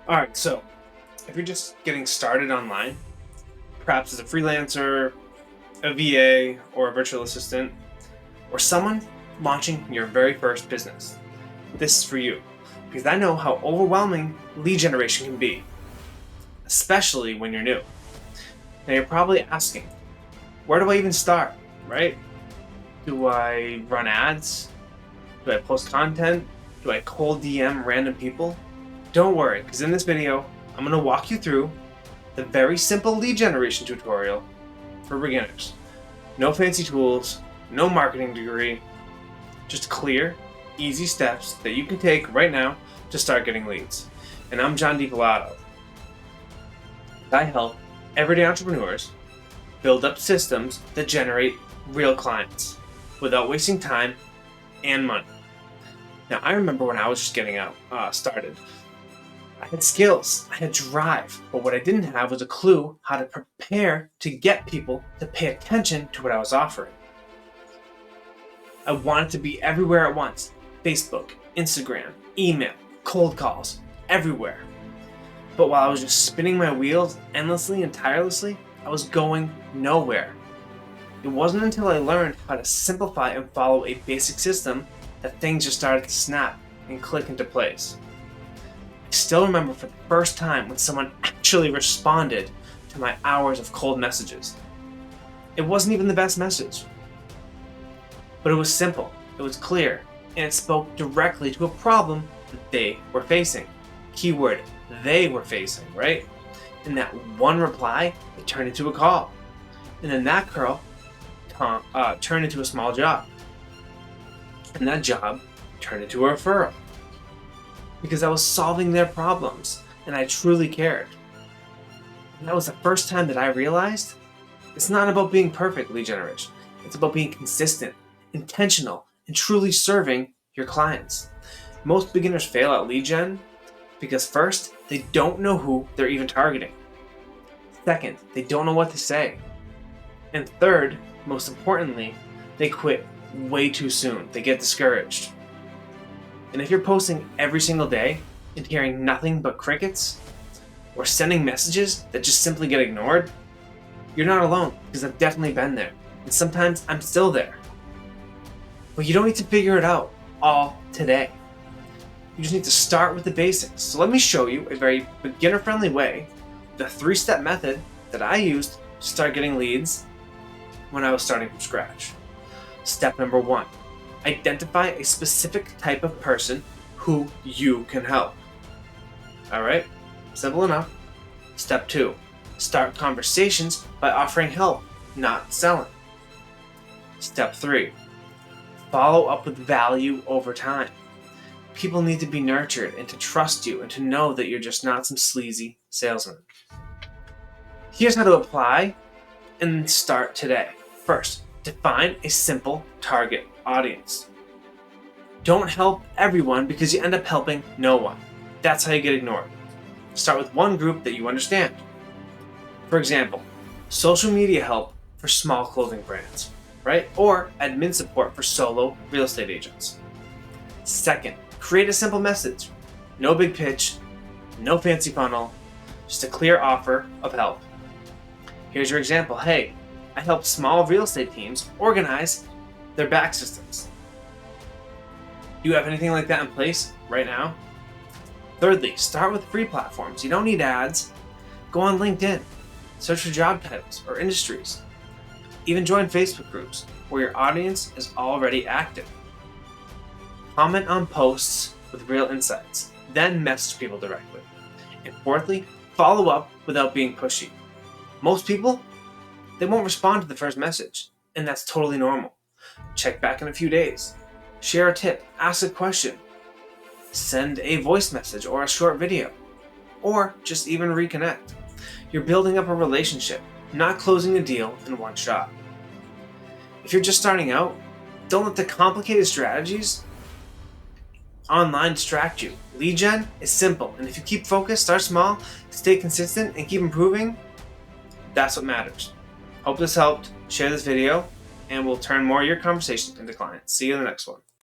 All right, so if you're just getting started online, perhaps as a freelancer, a VA, or a virtual assistant, or someone launching your very first business, this is for you, because I know how overwhelming lead generation can be, especially when you're new. Now you're probably asking, where do I even start, right? Do I run ads? Do I post content? Do I cold DM random people? Don't worry, because in this video, I'm going to walk you through the very simple lead generation tutorial for beginners. No fancy tools, no marketing degree, just clear, easy steps that you can take right now to start getting leads. And I'm John DiPilato. I help everyday entrepreneurs build up systems that generate real clients without wasting time and money. Now, I remember when I was just getting started, I had skills, I had drive, but what I didn't have was a clue how to prepare to get people to pay attention to what I was offering. I wanted to be everywhere at once: Facebook, Instagram, email, cold calls, everywhere. But while I was just spinning my wheels endlessly and tirelessly, I was going nowhere. It wasn't until I learned how to simplify and follow a basic system that things just started to snap and click into place. I still remember for the first time when someone actually responded to my hours of cold messages. It wasn't even the best message, but it was simple, it was clear, and it spoke directly to a problem that they were facing. Keyword, they were facing, right? And that one reply, it turned into a call. And then that call turned into a small job. And that job turned into a referral. Because I was solving their problems, and I truly cared. And that was the first time that I realized it's not about being perfect lead generation. It's about being consistent, intentional, and truly serving your clients. Most beginners fail at lead gen because first, they don't know who they're even targeting. Second, they don't know what to say. And third, most importantly, they quit way too soon. They get discouraged. And if you're posting every single day and hearing nothing but crickets, or sending messages that just simply get ignored, you're not alone, because I've definitely been there. And sometimes I'm still there. But you don't need to figure it out all today. You just need to start with the basics. So let me show you a very beginner-friendly way, the 3-step method that I used to start getting leads when I was starting from scratch. Step number 1. Identify a specific type of person who you can help. Alright, simple enough. Step 2. Start conversations by offering help, not selling. Step 3. Follow up with value over time. People need to be nurtured and to trust you and to know that you're just not some sleazy salesman. Here's how to apply and start today. First, define a simple target audience. Don't help everyone because you end up helping no one. That's how you get ignored. Start with one group that you understand. For example, social media help for small clothing brands, right? Or admin support for solo real estate agents. Second, create a simple message. No big pitch, no fancy funnel, just a clear offer of help. Here's your example. Hey, I help small real estate teams organize their back systems. Do you have anything like that in place right now? Thirdly, start with free platforms. You don't need ads. Go on LinkedIn. Search for job titles or industries. Even join Facebook groups where your audience is already active. Comment on posts with real insights. Then message people directly. And fourthly, follow up without being pushy. Most people, they won't respond to the first message, and that's totally normal. Check back in a few days. Share a tip, ask a question, send a voice message or a short video, or just even reconnect. You're building up a relationship, not closing a deal in one shot. If you're just starting out, don't let the complicated strategies online distract you. Lead gen is simple, and if you keep focused, start small, stay consistent, and keep improving, that's what matters. Hope this helped. Share this video, and we'll turn more of your conversations into clients. See you in the next one.